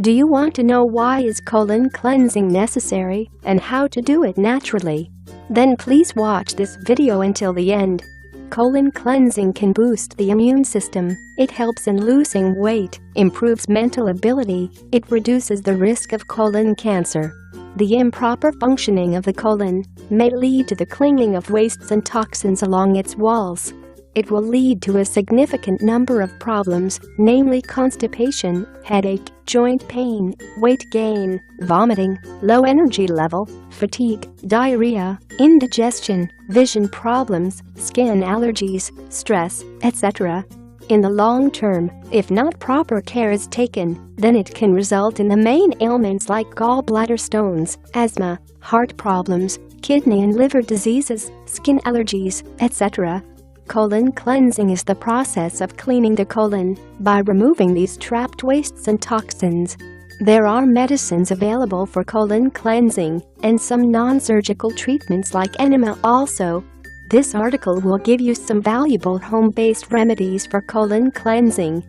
Do you want to know why is colon cleansing necessary and how to do it naturally? Then please watch this video until the end. Colon cleansing can boost the immune system, it helps in losing weight, improves mental ability, it reduces the risk of colon cancer. The improper functioning of the colon may lead to the clinging of wastes and toxins along its walls. It will lead to a significant number of problems, namely constipation, headache, joint pain, weight gain, vomiting, low energy level, fatigue, diarrhea, indigestion, vision problems, skin allergies, stress, etc. In the long term, if not proper care is taken, then it can result in the main ailments like gallbladder stones, asthma, heart problems, kidney and liver diseases, skin allergies, etc. Colon cleansing is the process of cleaning the colon by removing these trapped wastes and toxins. There are medicines available for colon cleansing and some non-surgical treatments like enema also. This article will give you some valuable home-based remedies for colon cleansing.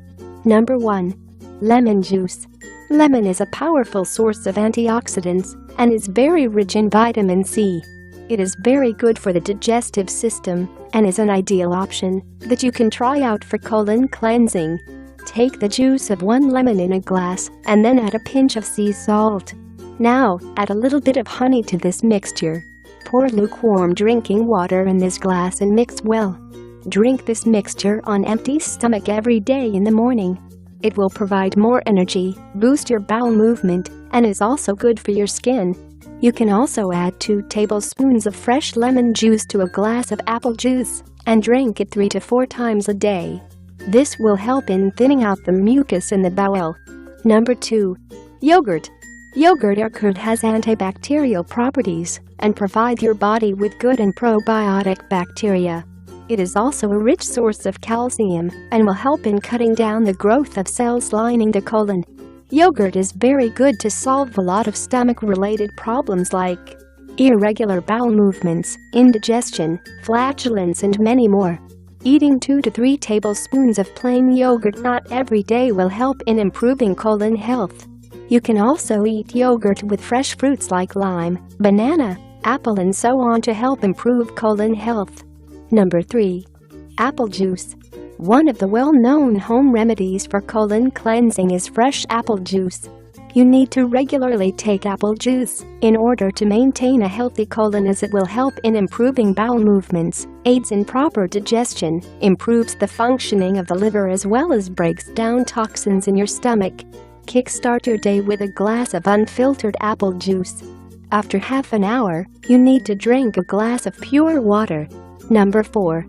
Number 1. Lemon juice. Lemon is a powerful source of antioxidants and is very rich in vitamin C. It is very good for the digestive system and is an ideal option that you can try out for colon cleansing. Take the juice of 1 lemon in a glass and then add a pinch of sea salt. Now, add a little bit of honey to this mixture. Pour lukewarm drinking water in this glass and mix well. Drink this mixture on empty stomach every day in the morning. It will provide more energy, boost your bowel movement, and is also good for your skin. You can also add 2 tablespoons of fresh lemon juice to a glass of apple juice and drink it 3 to 4 times a day. This will help in thinning out the mucus in the bowel. Number 2. Yogurt. Yogurt has antibacterial properties and provide your body with good and probiotic bacteria. It is also a rich source of calcium and will help in cutting down the growth of cells lining the colon. Yogurt is very good to solve a lot of stomach-related problems like irregular bowel movements, indigestion, flatulence and many more. Eating 2 to 3 tablespoons of plain yogurt not every day will help in improving colon health. You can also eat yogurt with fresh fruits like lime, banana, apple and so on to help improve colon health. Number 3. Apple juice. One of the well-known home remedies for colon cleansing is fresh apple juice. You need to regularly take apple juice in order to maintain a healthy colon as it will help in improving bowel movements, aids in proper digestion, improves the functioning of the liver as well as breaks down toxins in your stomach. Kickstart your day with a glass of unfiltered apple juice. After half an hour, you need to drink a glass of pure water. Number 4.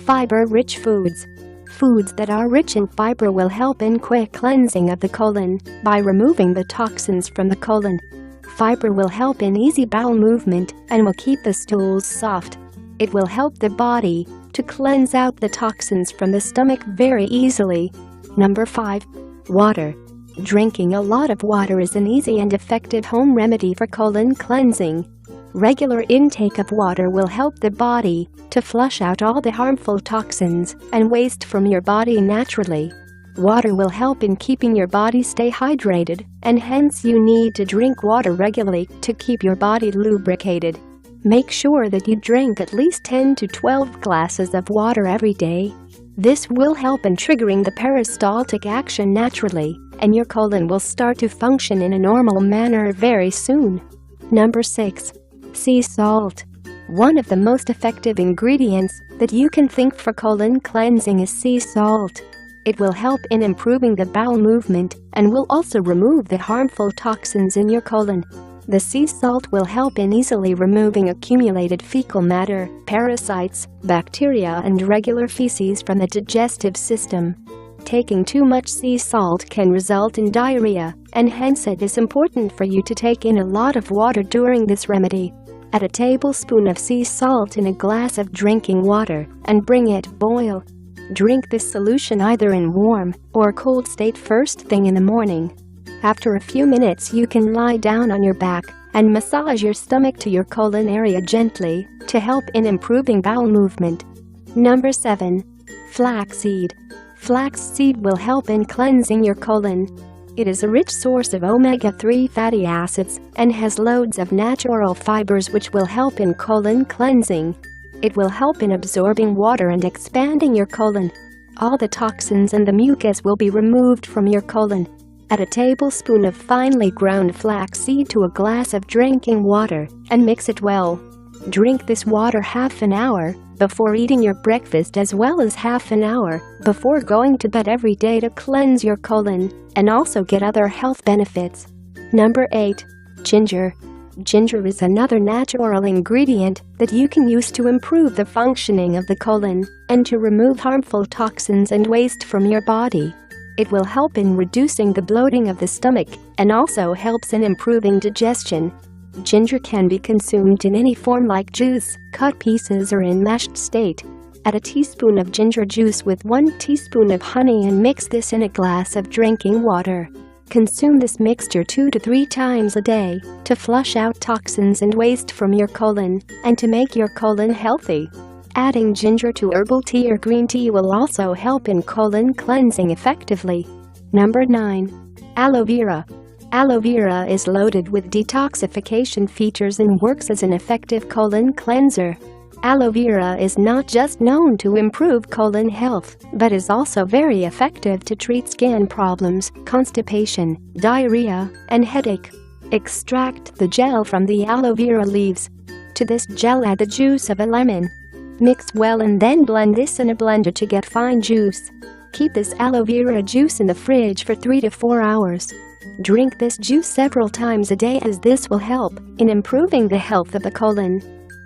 Fiber-rich foods. Foods that are rich in fiber will help in quick cleansing of the colon by removing the toxins from the colon. Fiber will help in easy bowel movement and will keep the stools soft. It will help the body to cleanse out the toxins from the stomach very easily. Number 5. Water. Drinking a lot of water is an easy and effective home remedy for colon cleansing. Regular intake of water will help the body to flush out all the harmful toxins and waste from your body naturally. Water will help in keeping your body stay hydrated, and hence you need to drink water regularly to keep your body lubricated. Make sure that you drink at least 10 to 12 glasses of water every day. This will help in triggering the peristaltic action naturally, and your colon will start to function in a normal manner very soon. Number 6. Sea salt. One of the most effective ingredients that you can think for colon cleansing is sea salt. It will help in improving the bowel movement and will also remove the harmful toxins in your colon. The sea salt will help in easily removing accumulated fecal matter, parasites, bacteria and regular feces from the digestive system. Taking too much sea salt can result in diarrhea, and hence it is important for you to take in a lot of water during this remedy. Add a tablespoon of sea salt in a glass of drinking water and bring it boil. Drink this solution either in warm or cold state first thing in the morning. After a few minutes you can lie down on your back and massage your stomach to your colon area gently to help in improving bowel movement. Number 7. Flaxseed. Flaxseed will help in cleansing your colon. It is a rich source of omega-3 fatty acids and has loads of natural fibers which will help in colon cleansing. It will help in absorbing water and expanding your colon. All the toxins and the mucus will be removed from your colon. Add a tablespoon of finely ground flaxseed to a glass of drinking water and mix it well. Drink this water half an hour before eating your breakfast as well as half an hour before going to bed every day to cleanse your colon and also get other health benefits. Number 8. Ginger. Ginger is another natural ingredient that you can use to improve the functioning of the colon and to remove harmful toxins and waste from your body. It will help in reducing the bloating of the stomach and also helps in improving digestion. Ginger can be consumed in any form like juice, cut pieces or in mashed state. Add a teaspoon of ginger juice with 1 teaspoon of honey and mix this in a glass of drinking water. Consume this mixture 2 to 3 times a day to flush out toxins and waste from your colon and to make your colon healthy. Adding ginger to herbal tea or green tea will also help in colon cleansing effectively. Number 9. Aloe vera. Aloe vera is loaded with detoxification features and works as an effective colon cleanser. Aloe vera is not just known to improve colon health, but is also very effective to treat skin problems, constipation, diarrhea, and headache. Extract the gel from the aloe vera leaves. To this gel add the juice of a lemon. Mix well and then blend this in a blender to get fine juice. Keep this aloe vera juice in the fridge for 3 to 4 hours. Drink this juice several times a day as this will help in improving the health of the colon.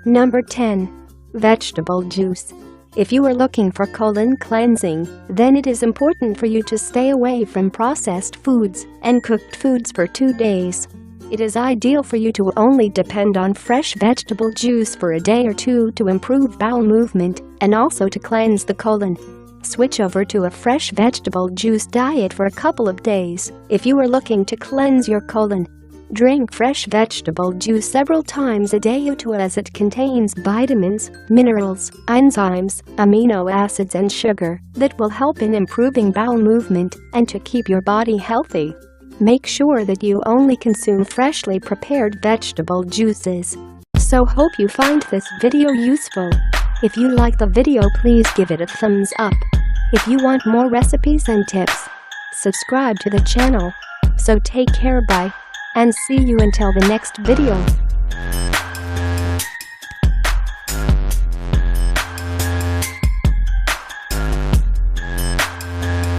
Number 10. Vegetable juice. If you are looking for colon cleansing, then it is important for you to stay away from processed foods and cooked foods for 2 days. It is ideal for you to only depend on fresh vegetable juice for a day or 2 to improve bowel movement and also to cleanse the colon. Switch over to a fresh vegetable juice diet for a couple of days if you are looking to cleanse your colon. Drink fresh vegetable juice several times a day as it contains vitamins, minerals, enzymes, amino acids and sugar that will help in improving bowel movement and to keep your body healthy. Make sure that you only consume freshly prepared vegetable juices. So hope you find this video useful. If you like the video, please give it a thumbs up. If you want more recipes and tips, subscribe to the channel. So take care, bye, and see you until the next video.